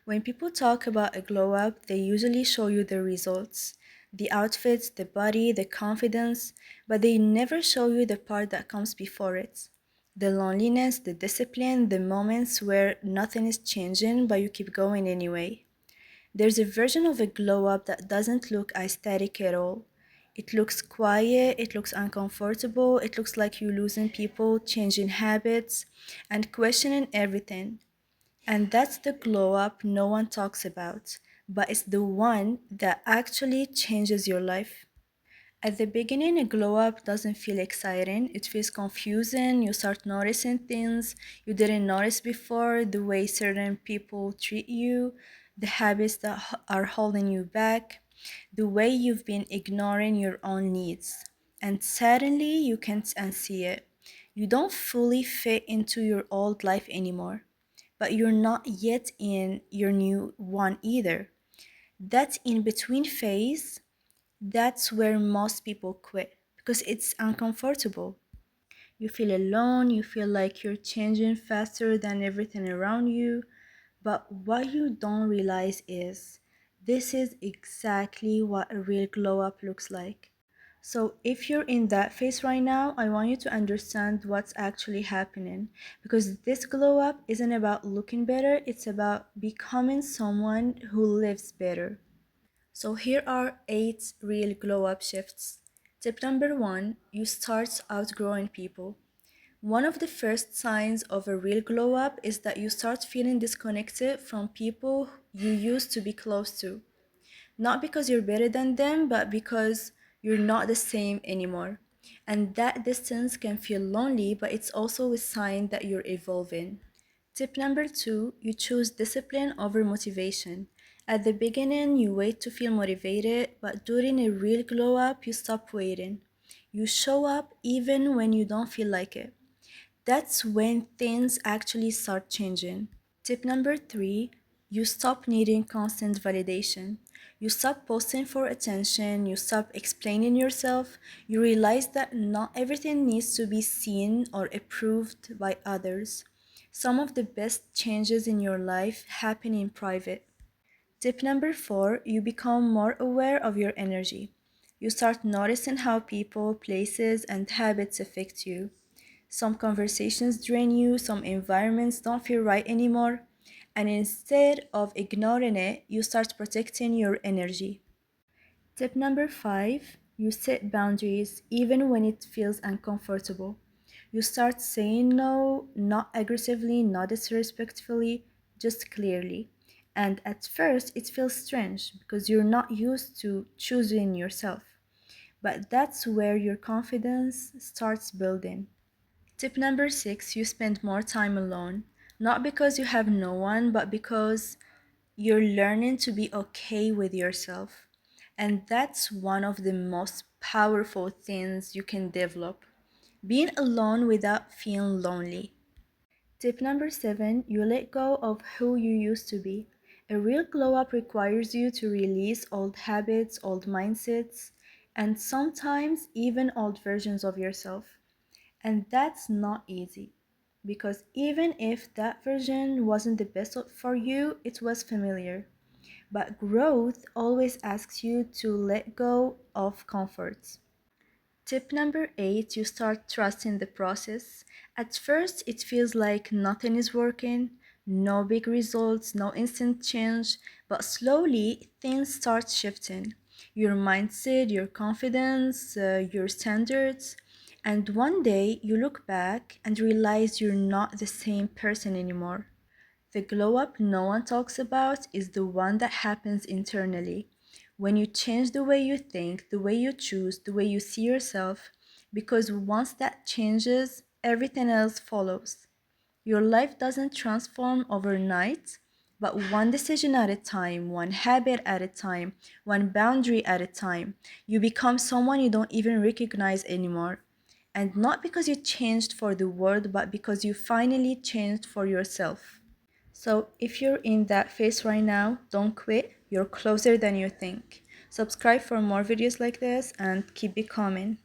When people talk about a glow up, they usually show you the results, the outfits, the body, the confidence, but they never show you the part that comes before it. The loneliness, the discipline, the moments where nothing is changing but you keep going anyway. There's a version of a glow up that doesn't look aesthetic at all. It looks quiet, it looks uncomfortable, it looks like you're losing people, changing habits, and questioning everything. And that's the glow up no one talks about, but it's the one that actually changes your life. At the beginning, a glow up doesn't feel exciting. It feels confusing. You start noticing things you didn't notice before, the way certain people treat you, the habits that are holding you back, the way you've been ignoring your own needs. And suddenly, you can't unsee it. You don't fully fit into your old life anymore, but you're not yet in your new one either. That in between phase, that's where most people quit because it's uncomfortable. You feel alone, you feel like you're changing faster than everything around you. But what you don't realize is this is exactly what a real glow up looks like. So, if you're in that phase right now, I want you to understand what's actually happening because this glow up isn't about looking better, it's about becoming someone who lives better. So here are 8 real glow up shifts. Tip number 1, you start outgrowing people. One of the first signs of a real glow up is that you start feeling disconnected from people you used to be close to. Not because you're better than them, but because you're not the same anymore. And that distance can feel lonely, but it's also a sign that you're evolving. Tip number 2, you choose discipline over motivation. At the beginning, you wait to feel motivated, but during a real glow up, you stop waiting. You show up even when you don't feel like it. That's when things actually start changing. Tip number 3, you stop needing constant validation. You stop posting for attention, you stop explaining yourself, you realize that not everything needs to be seen or approved by others. Some of the best changes in your life happen in private. Tip number 4, you become more aware of your energy. You start noticing how people, places, and habits affect you. Some conversations drain you, some environments don't feel right anymore, and instead of ignoring it, you start protecting your energy. Tip number 5, you set boundaries even when it feels uncomfortable. You start saying no, not aggressively, not disrespectfully, just clearly. And at first, it feels strange because you're not used to choosing yourself. But that's where your confidence starts building. Tip number 6, you spend more time alone. Not because you have no one, but because you're learning to be okay with yourself. And that's one of the most powerful things you can develop. Being alone without feeling lonely. Tip number 7, you let go of who you used to be. A real glow up requires you to release old habits, old mindsets, and sometimes even old versions of yourself. And that's not easy because even if that version wasn't the best for you, it was familiar. But growth always asks you to let go of comforts. Tip number 8, you start trusting the process. At first, it feels like nothing is working, no big results, no instant change, but slowly things start shifting. Your mindset, your confidence, your standards. And one day you look back and realize you're not the same person anymore. The glow up no one talks about is the one that happens internally. When you change the way you think, the way you choose, the way you see yourself, because once that changes, everything else follows. Your life doesn't transform overnight, but one decision at a time, one habit at a time, one boundary at a time, you become someone you don't even recognize anymore. And not because you changed for the world, but because you finally changed for yourself. So, if you're in that phase right now, don't quit. You're closer than you think. Subscribe for more videos like this and keep becoming.